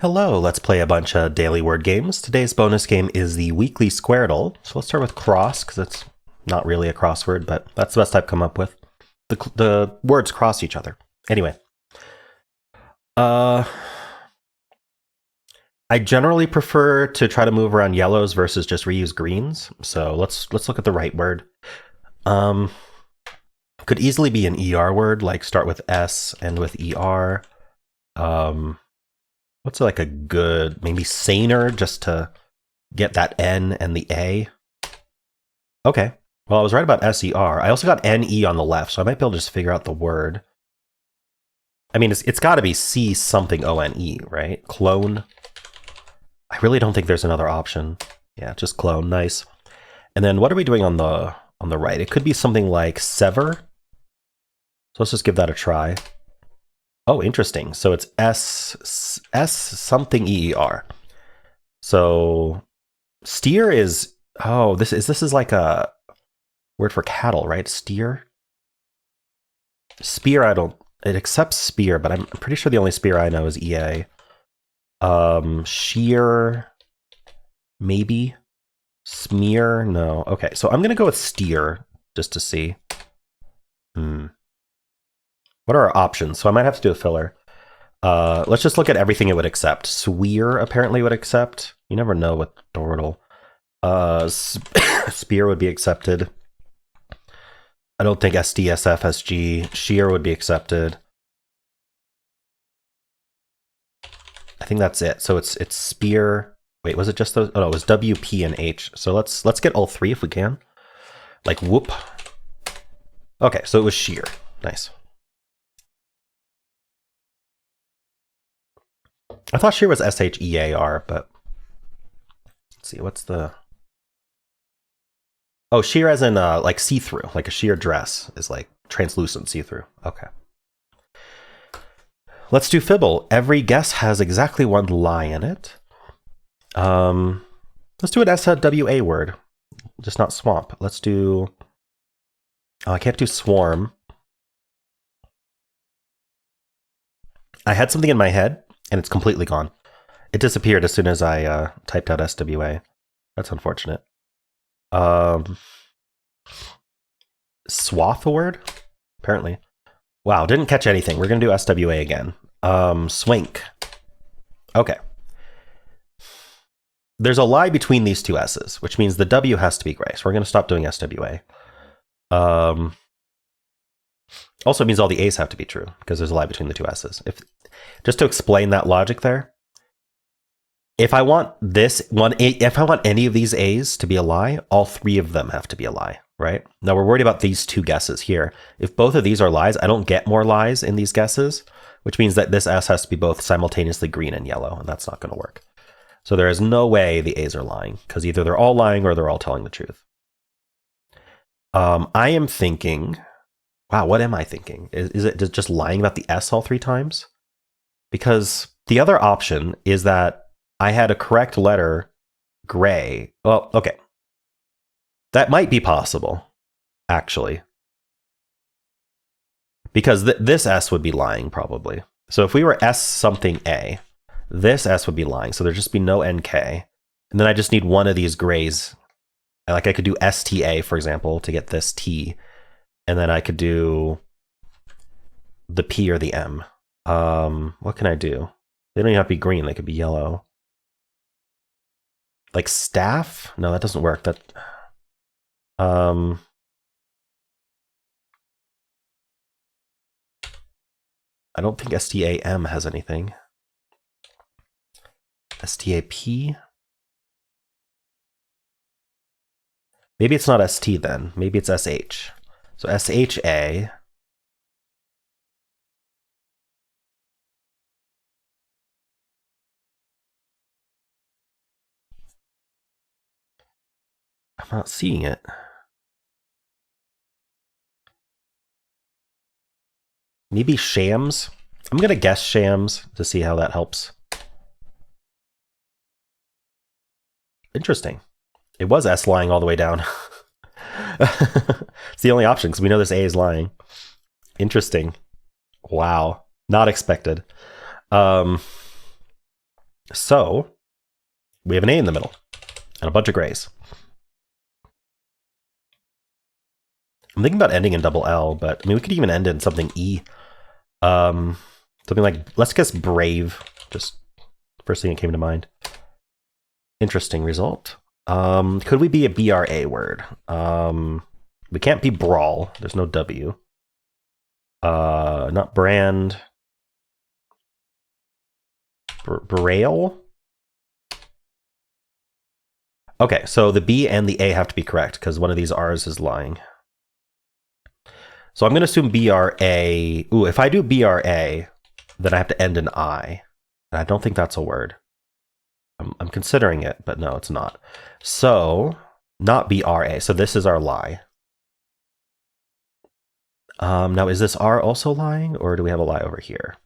Hello, let's play a bunch of daily word games. Today's bonus game is the weekly Squardle. So let's start with cross, because it's not really a crossword, but that's the best I've come up with. The words cross each other. Anyway. I generally prefer to try to move around yellows versus just reuse greens. So let's look at the right word. Could easily be an ER word, like start with S, end with ER. What's like a good, maybe saner, just to get that N and the A? Okay, well, I was right about SER. I also got NE on the left, so I might be able to just figure out the word. I mean, it's got to be C something ONE, right? Clone. I really don't think there's another option. Yeah, just clone, nice. And then what are we doing on the right? It could be something like sever. So let's just give that a try. Oh, interesting. So it's S something EER. So steer is, oh, this is like a word for cattle, right? Steer. Spear, it accepts spear, but I'm pretty sure the only spear I know is EA. Shear, maybe. Smear, no. Okay, so I'm gonna go with steer just to see. What are our options? So I might have to do a filler. Let's just look at everything it would accept. Swear apparently would accept. You never know with Dordle. Spear would be accepted. I don't think SDSF, SG. Shear would be accepted. I think that's it. So it's spear. Wait, was it just those? Oh no, it was W, P, and H. So let's get all three if we can. Like whoop. Okay, so it was shear. Nice. I thought shear was SHEAR, but let's see, what's the... Oh, sheer as in like see-through, like a sheer dress is like translucent see-through. Okay. Let's do Fibble. Every guess has exactly one lie in it. Let's do an SWA word, just not swamp. Let's do... Oh, I can't do swarm. I had something in my head, and it's completely gone. It disappeared as soon as I typed out SWA. That's unfortunate. Swath a word? Apparently. Wow, didn't catch anything. We're going to do SWA again. Swink. Okay. There's a lie between these two S's, which means the W has to be gray. So we're going to stop doing SWA. Also means all the A's have to be true because there's a lie between the two S's. Just to explain that logic there, if I want if I want any of these A's to be a lie, all three of them have to be a lie, right? Now we're worried about these two guesses here. If both of these are lies, I don't get more lies in these guesses, which means that this S has to be both simultaneously green and yellow, and that's not going to work. So there is no way the A's are lying, because either they're all lying or they're all telling the truth. I am thinking... Wow, what am I thinking? Is it just lying about the S all three times? Because the other option is that I had a correct letter gray. Well, okay. That might be possible, actually. Because this S would be lying, probably. So if we were S something A, this S would be lying. So there'd just be no NK. And then I just need one of these grays. Like I could do STA, for example, to get this T. And then I could do the P or the M. What can I do? They don't even have to be green. They could be yellow. Like staff? No, that doesn't work. I don't think STAM has anything. STAP? Maybe it's not ST then. Maybe it's SH. So SHA. I'm not seeing it. Maybe shams? I'm going to guess shams to see how that helps. Interesting. It was S lying all the way down. It's the only option because we know this A is lying. Interesting. Wow. Not expected. So we have an A in the middle and a bunch of grays. I'm thinking about ending in double L, but I mean, we could even end in something E. Something like, let's guess brave. Just first thing that came to mind. Interesting result. Could we be a BRA word? We can't be brawl. There's no W. Not brand. Braille? Okay, so the B and the A have to be correct because one of these R's is lying. So I'm going to assume BRA. Ooh, if I do BRA, then I have to end in I. And I don't think that's a word. I'm considering it, but no, it's not. So, not BRA. So this is our lie. Now, is this R also lying, or do we have a lie over here?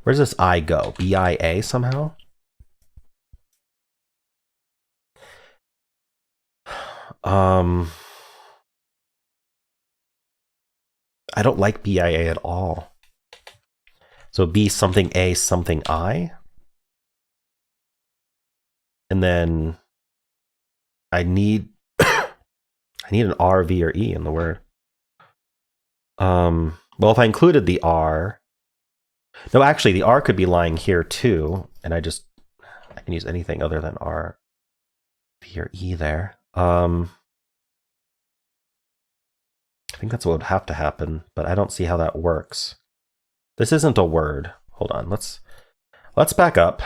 Where does this I go? BIA somehow? I don't like BIA at all. So B something A something I. And then I need an R, V, or E in the word. Well, if I included the R, no, actually the R could be lying here too, and I can use anything other than R, V, or E there. I think that's what would have to happen, but I don't see how that works. This isn't a word. Hold on, let's back up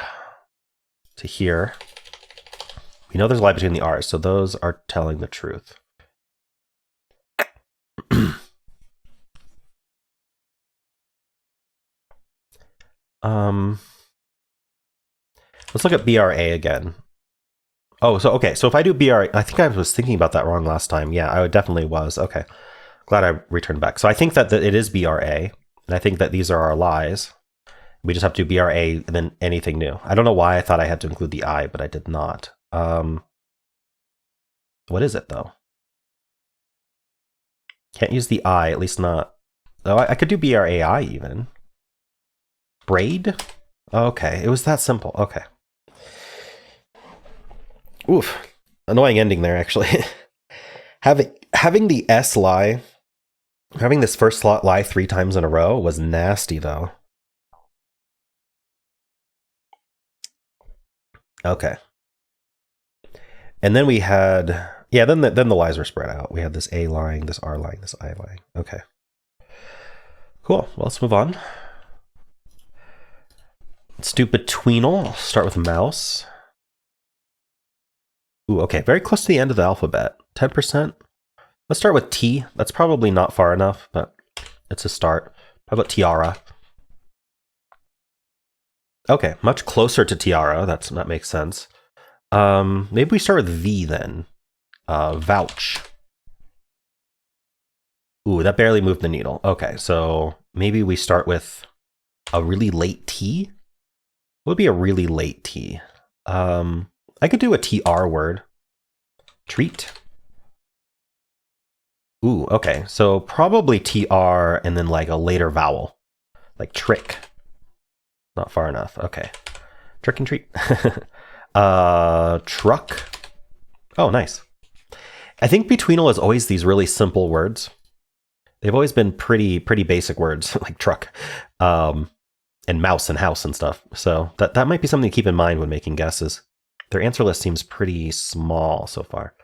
to here. We know there's a lie between the R's, so those are telling the truth. Let's look at BRA again. Oh, so okay, so if I do BRA, I think I was thinking about that wrong last time. Yeah, I definitely was. Okay, glad I returned back. So I think that it is BRA, and I think that these are our lies. We just have to do BRA and then anything new. I don't know why I thought I had to include the I, but I did not. What is it though? Can't use the I, at least not. Oh, I could do BRAI even. Braid? Okay, it was that simple. Okay. Oof. Annoying ending there, actually. Having the S lie, having this first slot lie 3 times in a row was nasty, though. Okay. And then we had, yeah, then the lies were spread out. We had this A lying, this R lying, this I lying. Okay. Cool. Well, let's move on. Let's do Betweenle. I'll start with mouse. Ooh, okay. Very close to the end of the alphabet. 10%. Let's start with T. That's probably not far enough, but it's a start. How about tiara? Okay, much closer to tiara. That makes sense. Maybe we start with V then. Vouch. Ooh, that barely moved the needle. Okay, so maybe we start with a really late T. What would be a really late T? I could do a TR word. Treat. Ooh, okay. So probably TR and then like a later vowel. Like trick. Not far enough. Okay. Trick and treat. Truck. Oh, nice. I think Betweenle is always these really simple words. They've always been pretty basic words, like truck. And mouse and house and stuff. So that might be something to keep in mind when making guesses. Their answer list seems pretty small so far.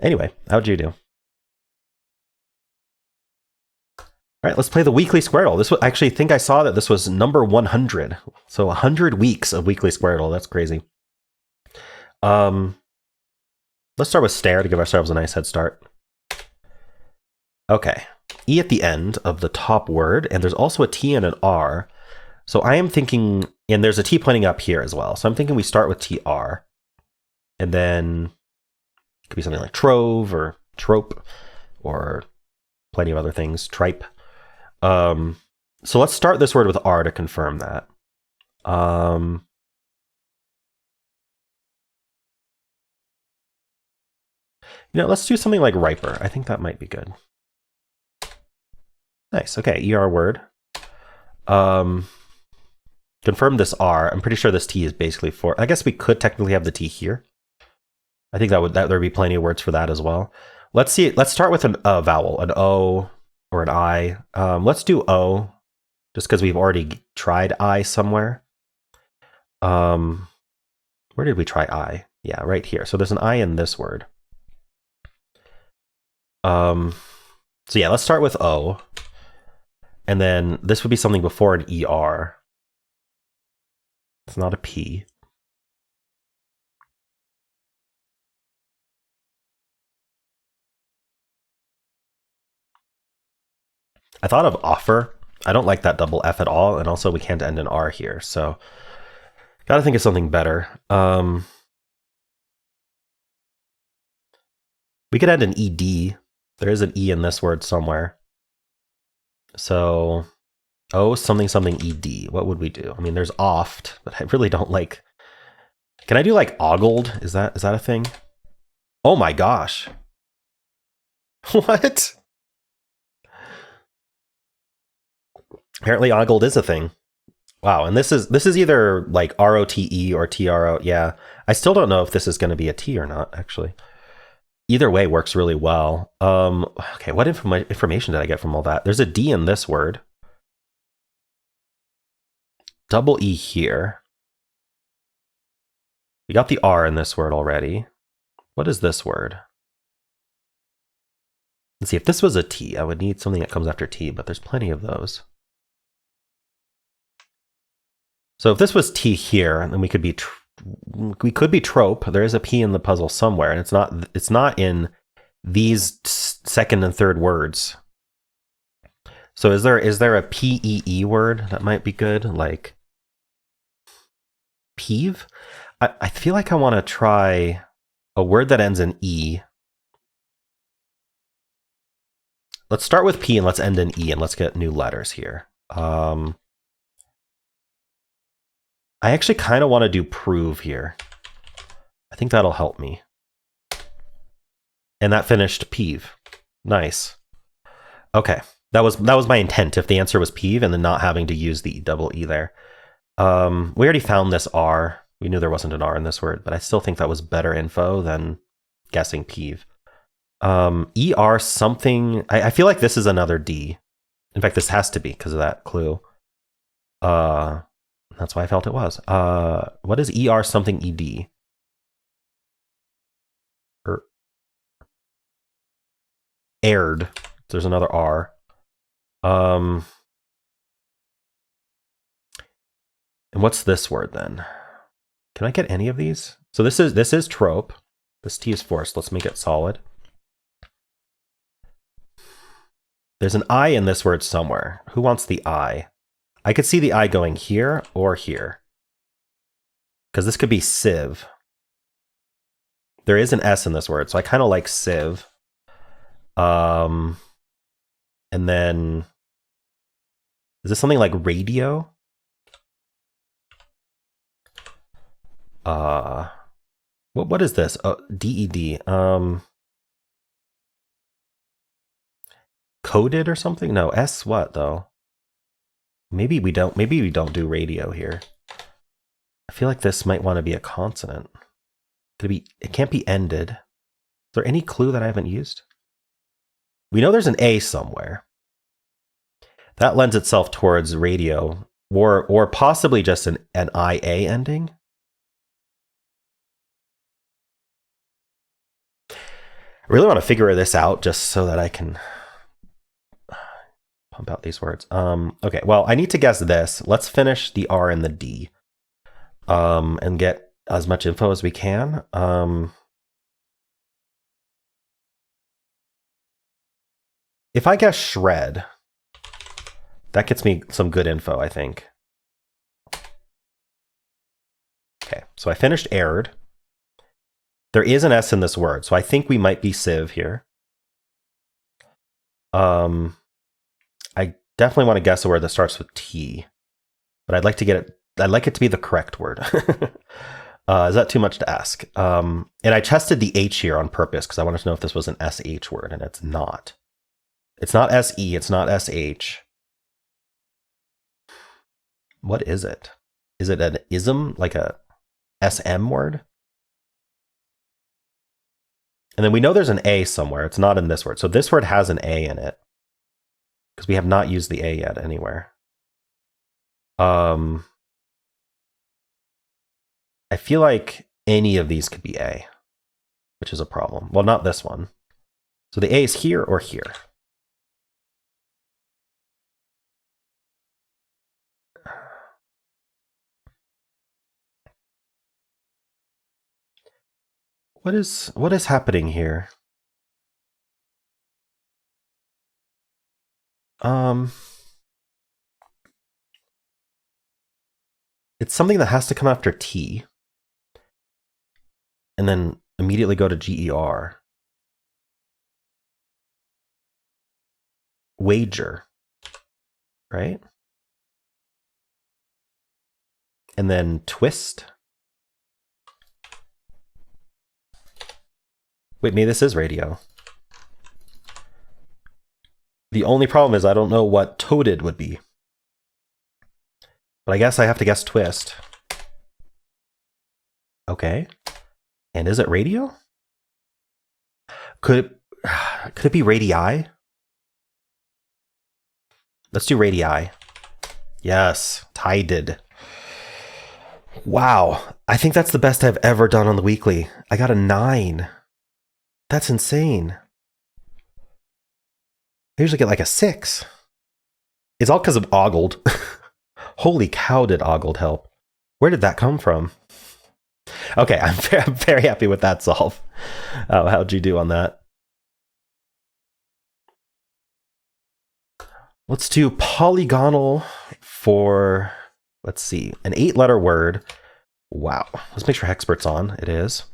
Anyway, how'd you do? All right, let's play the weekly Squardle. This was, actually, I think I saw that this was number 100. So 100 weeks of weekly Squardle. That's crazy. Let's start with stare to give ourselves a nice head start. Okay. E at the end of the top word, and there's also a T and an R. So I am thinking, and there's a T pointing up here as well. So I'm thinking we start with TR. And then it could be something like trove or trope or plenty of other things, tripe. So let's start this word with R to confirm that. Let's do something like riper. I think that might be good. Nice. Okay, ER word. Confirm this R. I'm pretty sure this T is basically for. I guess we could technically have the T here. I think there'd be plenty of words for that as well. Let's see. Let's start with a vowel, an O or an I. Let's do O, just because we've already tried I somewhere. Where did we try I? Yeah, right here. So there's an I in this word. So yeah, let's start with O. And then this would be something before an ER. It's not a P. I thought of offer. I don't like that double F at all. And also we can't end in R here. So gotta think of something better. We could end in ED. There is an E in this word somewhere. So, oh, something, something ED. What would we do? I mean, there's oft, but I really don't like... Can I do like ogled? Is that a thing? Oh my gosh. What? Apparently ogled is a thing. Wow, and this is either like ROTE or TRO. Yeah, I still don't know if this is going to be a T or not, actually. Either way works really well. Okay, what information did I get from all that? There's a D in this word. Double E here. We got the R in this word already. What is this word? Let's see, if this was a T, I would need something that comes after T, but there's plenty of those. So if this was T here, then we could be trope. There is a P in the puzzle somewhere, and it's not in these second and third words. So is there a PEE word that might be good, like peeve? I feel like I want to try a word that ends in E. Let's start with P and let's end in E, and let's get new letters here. I actually kind of want to do prove here. I think that'll help me. And that finished peeve. Nice. Okay, that was my intent. If the answer was peeve and then not having to use the double E there. We already found this R. We knew there wasn't an R in this word, but I still think that was better info than guessing peeve. ER something. I feel like this is another D. In fact, this has to be because of that clue. That's why I felt it was. What is ER something ED? Aired. There's another R. And what's this word then? Can I get any of these? So this is trope. This T is forced. Let's make it solid. There's an I in this word somewhere. Who wants the I? I could see the I going here or here. Because this could be sieve. There is an S in this word, so I kind of like sieve. And then... Is this something like radio? What is this? DED. Coded or something? No, S what though? Maybe we don't do radio here. I feel like this might want to be a consonant. It can't be ended. Is there any clue that I haven't used? We know there's an A somewhere. That lends itself towards radio, or possibly just an IA ending. I really want to figure this out just so that I can pump out these words. Okay, well, I need to guess this. Let's finish the R and the D, and get as much info as we can. If I guess shred, that gets me some good info, I think. Okay, so I finished aired. There is an S in this word, so I think we might be sieve here. I definitely want to guess a word that starts with T, but I'd like it to be the correct word. Is that too much to ask? And I tested the H here on purpose because I wanted to know if this was an SH word, and it's not. It's not SE, it's not SH. What is it? Is it an ism, like a SM word? And then we know there's an A somewhere. It's not in this word. So this word has an A in it. Because we have not used the A yet anywhere. I feel like any of these could be A, which is a problem. Well, not this one. So the A is here or here. What is happening here? It's something that has to come after T and then immediately go to GER. Wager, right? And then twist. Wait, maybe this is radio. The only problem is I don't know what toaded would be. But I guess I have to guess twist. Okay. And is it radio? Could it be radii? Let's do radii. Yes, tided. Wow, I think that's the best I've ever done on the weekly. I got a 9. That's insane. I usually get like a 6. It's all because of ogled. Holy cow, did ogled help. Where did that come from? Okay, I'm very happy with that solve. How'd you do on that? Let's do polygonal for, let's see, an 8-letter word. Wow. Let's make sure Hexpert's on. It is.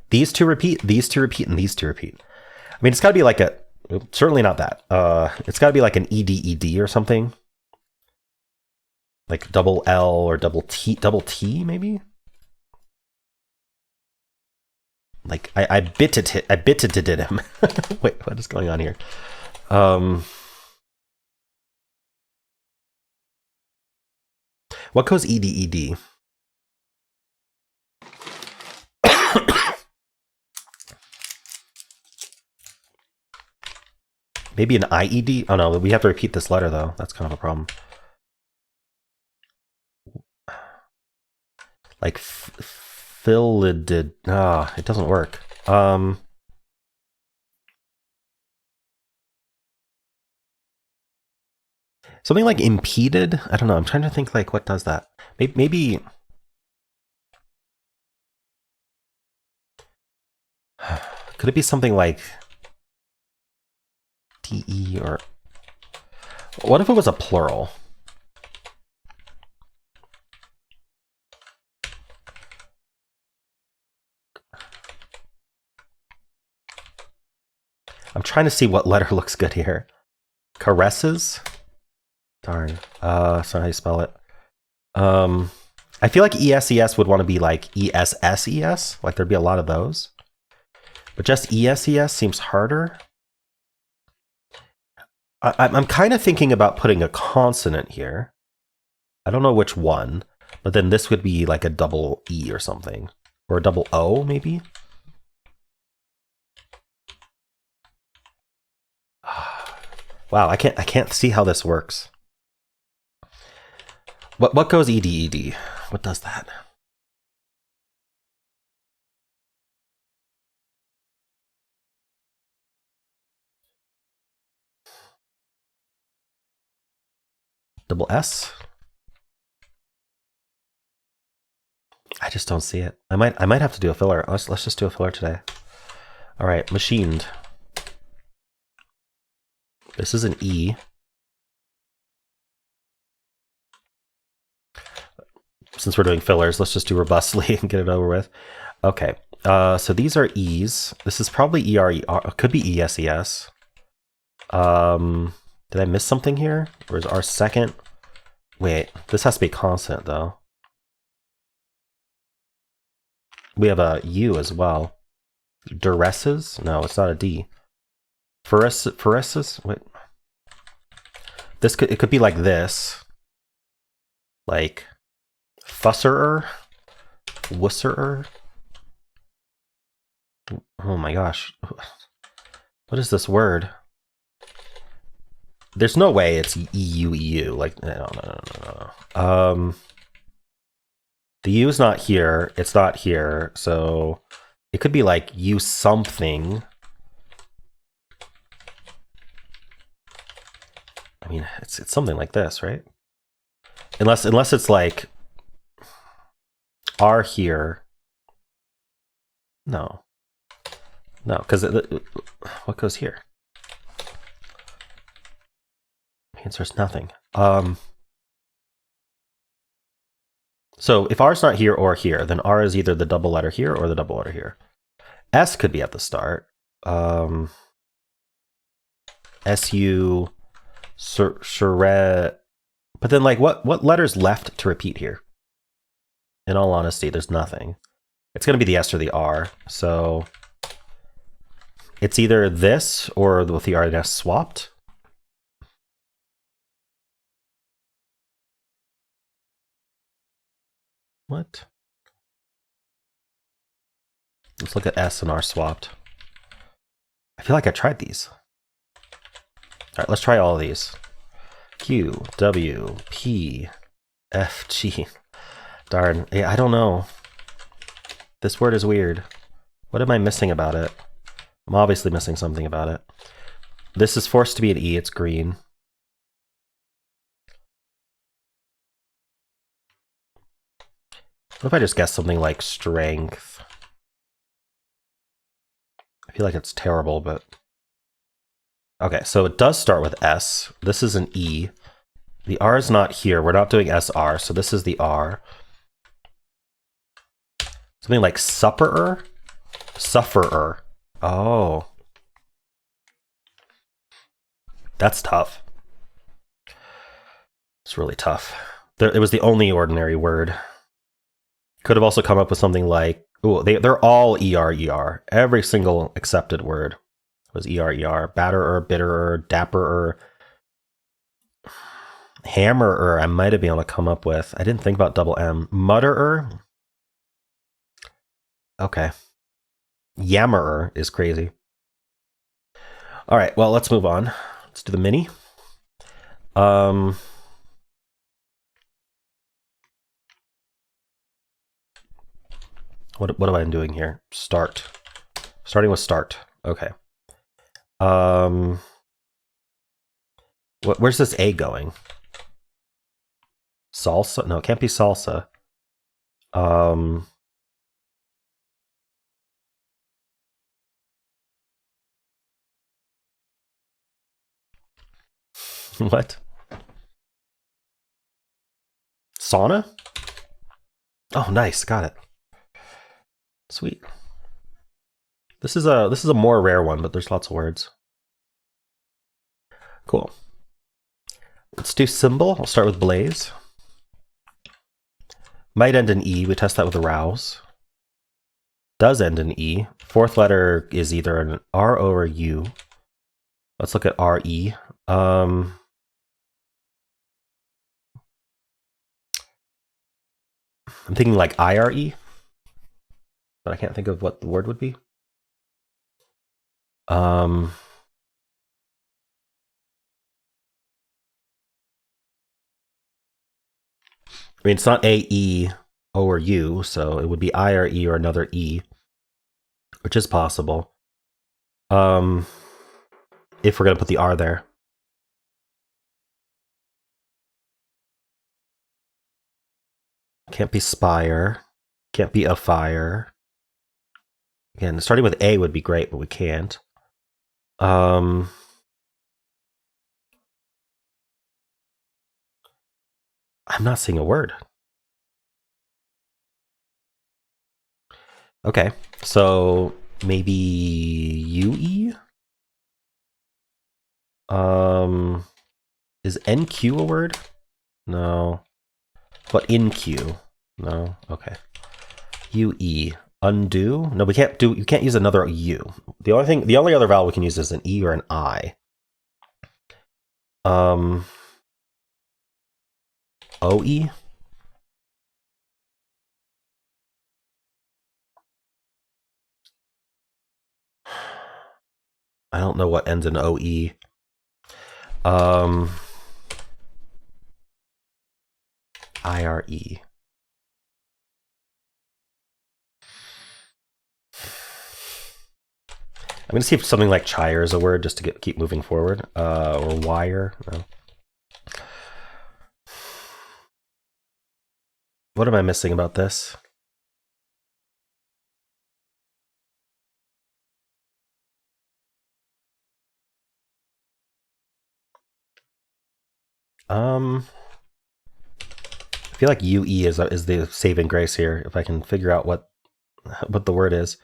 These two repeat, and these two repeat. I mean, it's got to be like a, certainly not that. It's got to be like an ED or something. Like double L or double T maybe? Like, I bitted him. Wait, what is going on here? What goes ED? Maybe an IED? Oh no, we have to repeat this letter though. That's kind of a problem. Like philidid. Ah, it doesn't work. Something like impeded? I don't know. I'm trying to think like what does that? Maybe could it be something like DE or what if it was a plural? I'm trying to see what letter looks good here. Caresses? Darn. That's not how you spell it. I feel like ESES would want to be like ESSES. Like there'd be a lot of those. But just ESES seems harder. I'm kind of thinking about putting a consonant here. I don't know which one. But then this would be like a double E or something. Or a double O, maybe? Wow, I can't see how this works. What goes ED? What does that? Double S? I just don't see it. I might have to do a filler. Let's just do a filler today. All right, machined. This is an E. Since we're doing fillers, let's just do robustly and get it over with. Okay, so these are E's. This is probably ER. Could be ESES. Did I miss something here? Or is our second? Wait, this has to be consonant though. We have a U as well. Duresses? No, it's not a D. Phoresis? Wait. It could be like this. Like Fusserer? Wusserer? Oh my gosh. What is this word? There's no way it's EU. Like, no. The U is not here. It's not here. So it could be like U something. I mean, it's something like this, right? Unless it's like R here. No, because what goes here? Means there's nothing. So if R is not here or here, then R is either the double letter here or the double letter here. S could be at the start. SU, Charette. But then, like, what letters left to repeat here? In all honesty, there's nothing. It's going to be the S or the R. So it's either this or with the R and S swapped. What? Let's look at S and R swapped. I feel like I tried these. All right, let's try all of these. Q, W, P, F, G. Darn. Yeah, I don't know. This word is weird. What am I missing about it? I'm obviously missing something about it. This is forced to be an E. It's green. What if I just guess something like strength? I feel like it's terrible, but... Okay, so it does start with S. This is an E. The R is not here. We're not doing SR, so this is the R. Something like supperer? Sufferer. Oh. That's tough. It's really tough. It was the only ordinary word. Could have also come up with something like... Ooh, they're all ER. Every single accepted word was ER. Batterer, bitterer, dapperer, hammerer. I might have been able to come up with. I didn't think about double M. Mutterer. Okay. Yammerer is crazy. All right, well, let's move on. Let's do the mini. What am I doing here? Start. Starting with start. Okay. Where's this A going? Salsa? No, it can't be salsa. What? Sauna? Oh, nice. Got it. Sweet. This is a more rare one, but there's lots of words. Cool. Let's do Symble. I'll start with blaze. Might end in E. We test that with arouse. Does end in E. Fourth letter is either an R or a U. Let's look at RE. I'm thinking like IRE, but I can't think of what the word would be. I mean, it's not A, E, O, or U, so it would be I or E or another E, which is possible. If we're going to put the R there. Can't be spire. Can't be a fire. Again, starting with A would be great, but we can't. I'm not seeing a word. Okay, so maybe UE? Is NQ a word? No. But InQ? No. Okay. UE. Undo? No, we can't do. You can't use another U. The only other vowel we can use is an E or an I. OE? I don't know what ends in OE. IRE. I'm going to see if something like chire is a word just to keep moving forward. Or wire. No. What am I missing about this? I feel like UE is the saving grace here. If I can figure out what the word is.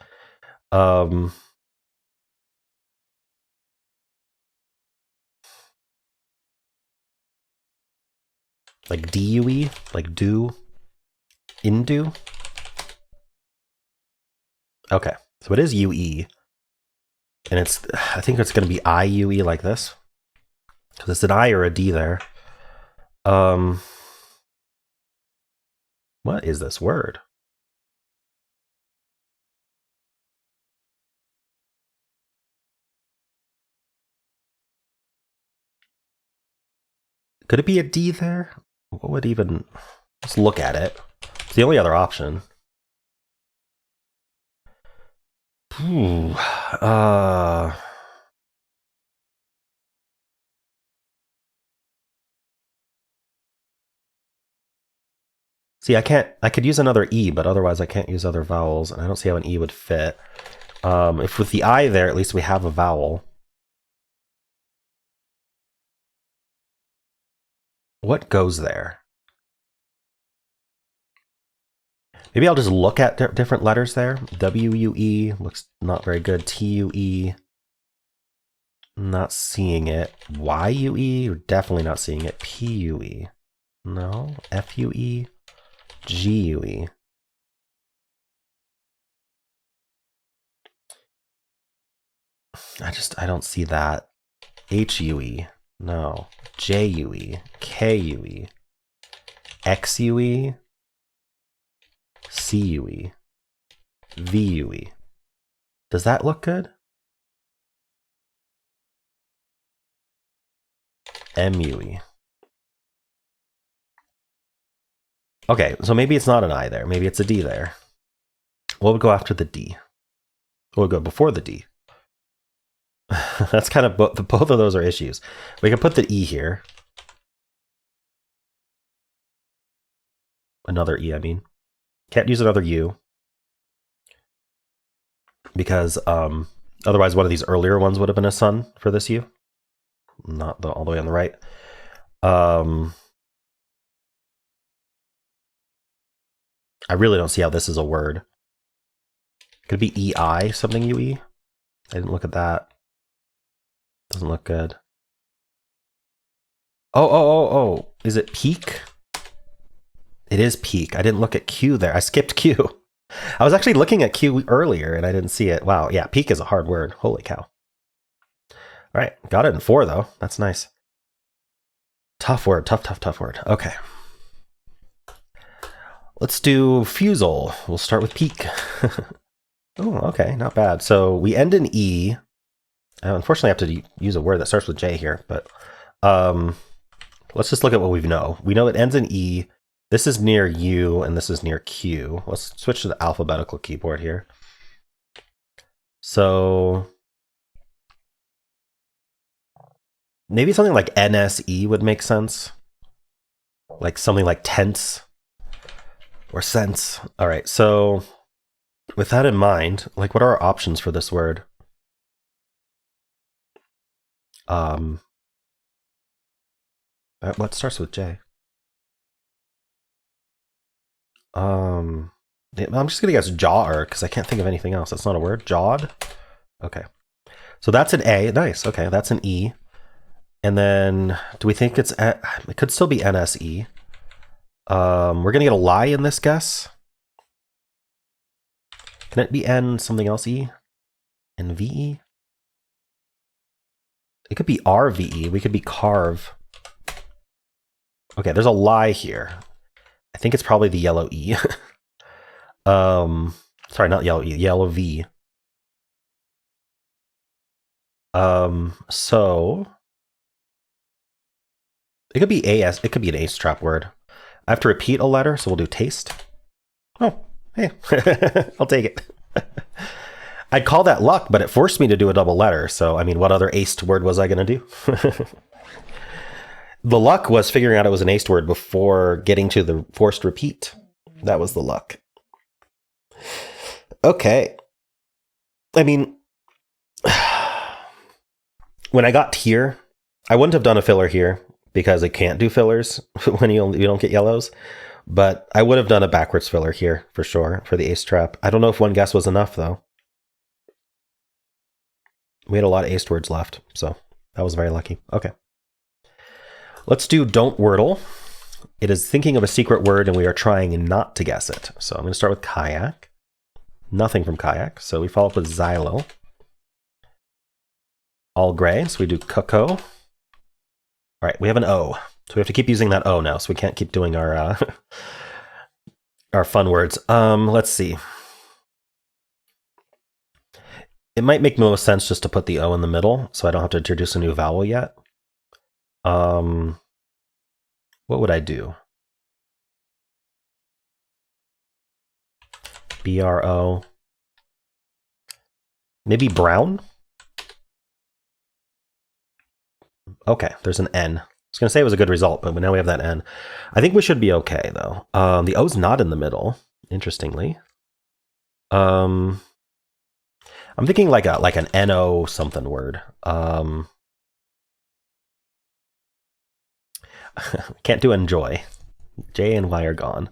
Like DUE, like do, Indu. Okay, so it is UE, and I think it's going to be IUE like this, because it's an I or a D there. What is this word? Could it be a D there? What would even... Let's look at it. It's the only other option. Ooh, see, I could use another E, but otherwise I can't use other vowels, and I don't see how an E would fit. If with the I there, at least we have a vowel. What goes there? Maybe I'll just look at different letters there. WUE looks not very good. TUE, not seeing it. YUE, definitely not seeing it. PUE, no. FUE, GUE. I don't see that. HUE, no. JUE, KUE, XUE, CUE, VUE. Does that look good? MUE. Okay, so maybe it's not an I there. Maybe it's a D there. What would go after the D? What would go before the D? That's kind of both of those are issues. We can put the E here. Another E, I mean. Can't use another U. Because otherwise one of these earlier ones would have been a sun for this U. Not all the way on the right. I really don't see how this is a word. Could it be EI, something UE? I didn't look at that. Doesn't look good. Oh. Is it peak? It is peak. I didn't look at Q there. I skipped Q. I was actually looking at Q earlier and I didn't see it. Wow, yeah, peak is a hard word. Holy cow. All right, got it in 4 though. That's nice. Tough word, tough word. Okay. Let's do Fusele. We'll start with peak. Oh, okay, not bad. So we end in E. I unfortunately have to use a word that starts with J here, but let's just look at what we know. We know it ends in E. This is near U, and this is near Q. Let's switch to the alphabetical keyboard here. So maybe something like NSE would make sense. Like something like tense or sense. All right, so with that in mind, like what are our options for this word? What starts with J? I'm just gonna guess jawer because I can't think of anything else. That's not a word. Jawed. Okay, so that's an A. Nice. Okay, that's an E. And then, do we think it could still be NSE? We're gonna get a lie in this guess. Can it be N something else E? NVE? It could be RVE. We could be carve. Okay, there's a lie here. I think it's probably the yellow E. Sorry, not yellow E, yellow V. So it could be AS. It could be an ace trap word. I have to repeat a letter, so we'll do taste. Oh, hey, I'll take it. I'd call that luck, but it forced me to do a double letter. So, I mean, what other aced word was I going to do? The luck was figuring out it was an aced word before getting to the forced repeat. That was the luck. Okay. I mean, when I got here, I wouldn't have done a filler here because it can't do fillers when you don't get yellows. But I would have done a backwards filler here for sure for the ace trap. I don't know if one guess was enough though. We had a lot of aced words left, so that was very lucky. Okay. Let's do don't Wordle. It is thinking of a secret word and we are trying not to guess it. So I'm going to start with kayak. Nothing from kayak. So we follow up with xylo. All gray. So we do cocoa. All right, we have an O. So we have to keep using that O now. So we can't keep doing our our fun words. Let's see. It might make most sense just to put the O in the middle, so I don't have to introduce a new vowel yet. What would I do? BRO. Maybe brown? Okay, there's an N. I was going to say it was a good result, but now we have that N. I think we should be okay, though. The O's not in the middle, interestingly. I'm thinking like an NO something word. Can't do enjoy. J and Y are gone.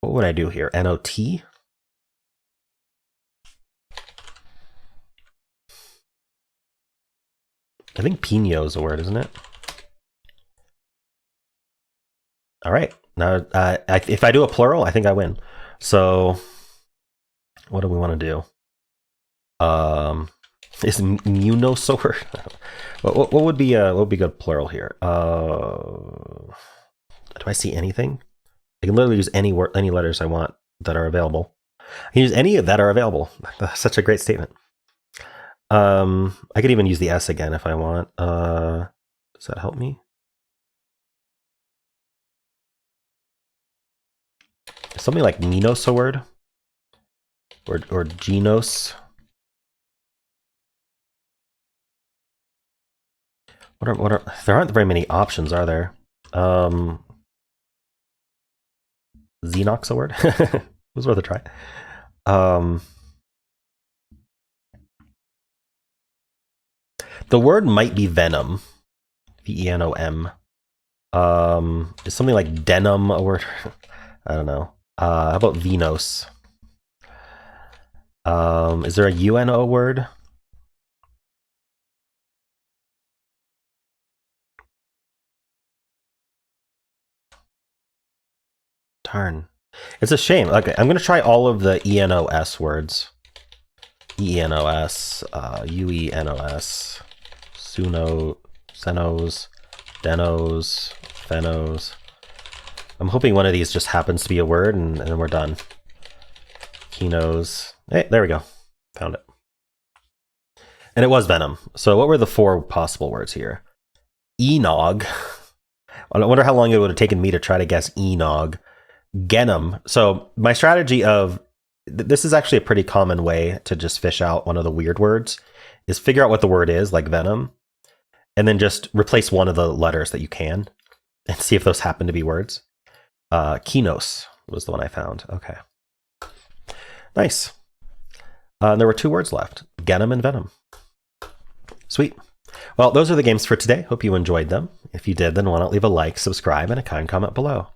What would I do here? NOT? I think Pino is a word, isn't it? All right. Now, if I do a plural, I think I win. So, what do we want to do? Is munos a word? What would be good plural here? Do I see anything? I can literally use any letters I want that are available. I can use any that are available. That's such a great statement. I could even use the S again if I want. Does that help me? Something like Minos a word? Or Genos? What are there aren't very many options, are there? Xenox a word? It was worth a try. The word might be venom. V-E-N-O-M. Is something like denim a word? I don't know. How about Venos? Is there a UNO word? Darn. It's a shame. Okay, I'm going to try all of the ENOS words. ENOS, UENOS, Suno, Senos, Denos, Fenos. I'm hoping one of these just happens to be a word and then we're done. Kinos. Hey, there we go. Found it. And it was venom. So what were the 4 possible words here? Enog. I wonder how long it would have taken me to try to guess enog. Genom. So my strategy of, this is actually a pretty common way to just fish out one of the weird words, is figure out what the word is, like venom, and then just replace one of the letters that you can and see if those happen to be words. Kinos was the one I found. Okay. Nice. And there were 2 words left, Genom and venom. Sweet. Well, those are the games for today. Hope you enjoyed them. If you did, then why not leave a like, subscribe, and a kind comment below.